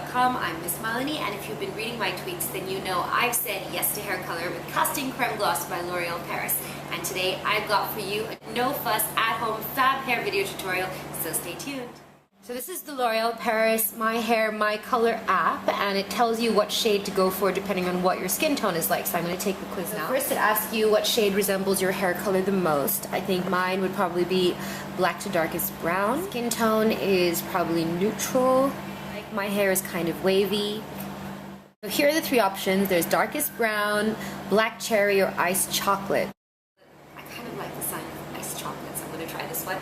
haircolor.com. I'm Miss Malini, and if you've been reading my tweets, then you know I've said yes to hair color with Casting Creme Gloss by L'Oreal Paris. And today I've got for you a no-fuss, at-home fab hair video tutorial, so stay tuned. So this is the L'Oreal Paris My Hair, My Color app, and it tells you what shade to go for depending on what your skin tone is like. So I'm going to take the quiz now. First it asks you what shade resembles your hair color the most. I think mine would probably be black to darkest brown. Skin tone is probably neutral. My hair is kind of wavy. So here are the three options. There's darkest brown, black cherry, or iced chocolate. I kind of like the sign of iced chocolate, so I'm going to try this one.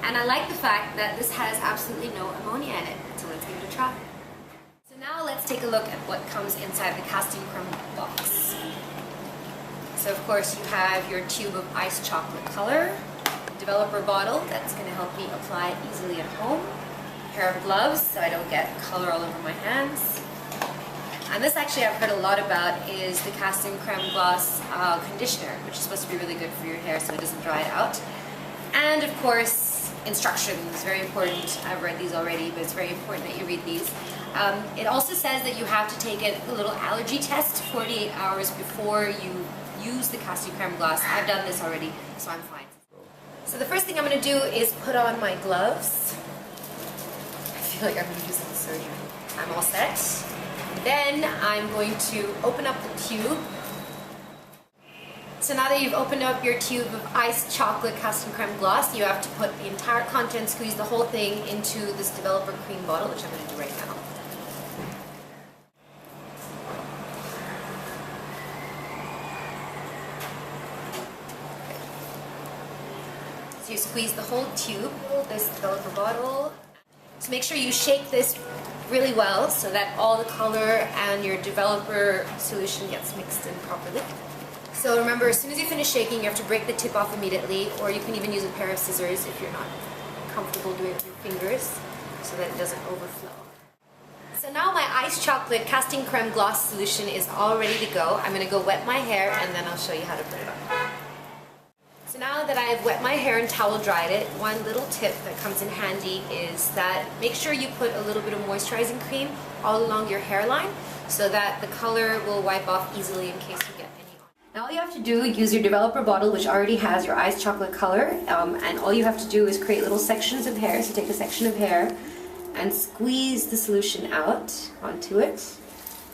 And I like the fact that this has absolutely no ammonia in it, so let's give it a try. So now let's take a look at what comes inside the casting creme box. So of course you have your tube of iced chocolate color, developer bottle that's going to help me apply it easily at home, a pair of gloves so I don't get color all over my hands. And this actually I've heard a lot about is the casting creme gloss conditioner, which is supposed to be really good for your hair so it doesn't dry it out. And of course, instructions, very important. I've read these already, but it's very important that you read these. It also says that you have to take a little allergy test 48 hours before you use the casting creme gloss. I've done this already, so I'm fine. So the first thing I'm going to do is put on my gloves. I feel like I'm going to do some surgery. I'm all set. Then I'm going to open up the tube. So now that you've opened up your tube of iced chocolate casting creme gloss, you have to put the entire content, squeeze the whole thing into this developer cream bottle, which I'm going to do right now. So you squeeze the whole tube, this developer bottle. So make sure you shake this really well so that all the color and your developer solution gets mixed in properly. So remember, as soon as you finish shaking, you have to break the tip off immediately, or you can even use a pair of scissors if you're not comfortable doing it with your fingers, so that it doesn't overflow. So now my iced chocolate casting creme gloss solution is all ready to go. I'm going to go wet my hair, and then I'll show you how to put it on. So now that I have wet my hair and towel dried it, one little tip that comes in handy is that make sure you put a little bit of moisturizing cream all along your hairline so that the color will wipe off easily in case you get any on. Now all you have to do is use your developer bottle, which already has your iced chocolate color, and all you have to do is create little sections of hair. So take a section of hair and squeeze the solution out onto it,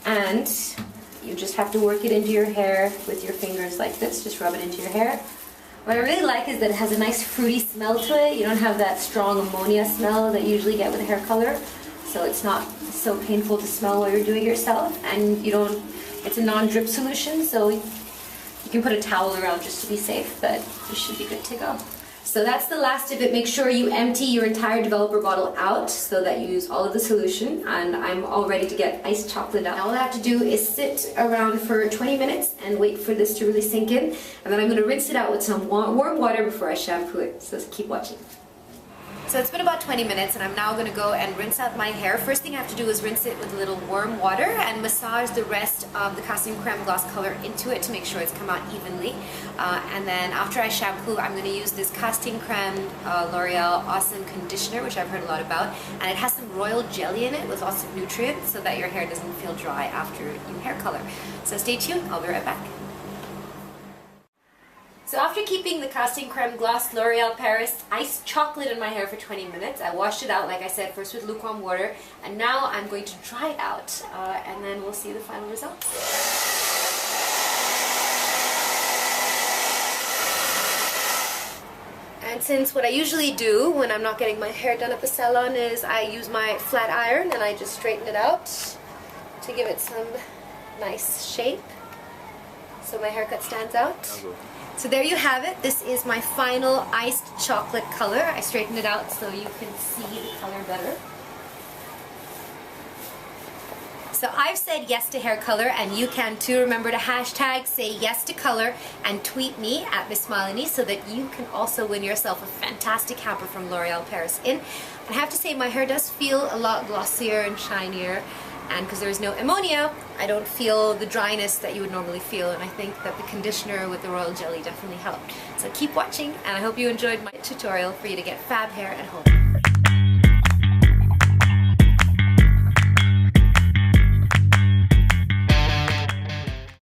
and you just have to work it into your hair with your fingers like this. Just rub it into your hair. What I really like is that it has a nice fruity smell to it. You don't have that strong ammonia smell that you usually get with hair color, so it's not so painful to smell while you're doing it yourself, and it's a non-drip solution, so you can put a towel around just to be safe, but you should be good to go. So that's the last of it. Make sure you empty your entire developer bottle out so that you use all of the solution, and I'm all ready to get iced chocolate out. Now all I have to do is sit around for 20 minutes and wait for this to really sink in, and then I'm going to rinse it out with some warm water before I shampoo it, so keep watching. So it's been about 20 minutes, and I'm now going to go and rinse out my hair. First thing I have to do is rinse it with a little warm water and massage the rest of the casting creme gloss color into it to make sure it's come out evenly. And then after I shampoo, I'm going to use this casting creme L'Oreal Awesome Conditioner, which I've heard a lot about. And it has some royal jelly in it with lots of nutrients so that your hair doesn't feel dry after you hair color. So stay tuned, I'll be right back. So after keeping the casting creme gloss L'Oreal Paris iced chocolate in my hair for 20 minutes, I washed it out, like I said, first with lukewarm water, and now I'm going to dry it out, and then we'll see the final results. And since what I usually do when I'm not getting my hair done at the salon is I use my flat iron and I just straighten it out to give it some nice shape so my haircut stands out. So there you have it. This is my final iced chocolate color. I straightened it out so you can see the color better. So I've said yes to hair color, and you can too. Remember to hashtag say yes to color and tweet me at Miss Malini so that you can also win yourself a fantastic hamper from L'Oreal Paris in. I have to say my hair does feel a lot glossier and shinier, and because there's no ammonia, I don't feel the dryness that you would normally feel, and I think that the conditioner with the royal jelly definitely helped. So keep watching, and I hope you enjoyed my tutorial for you to get fab hair at home.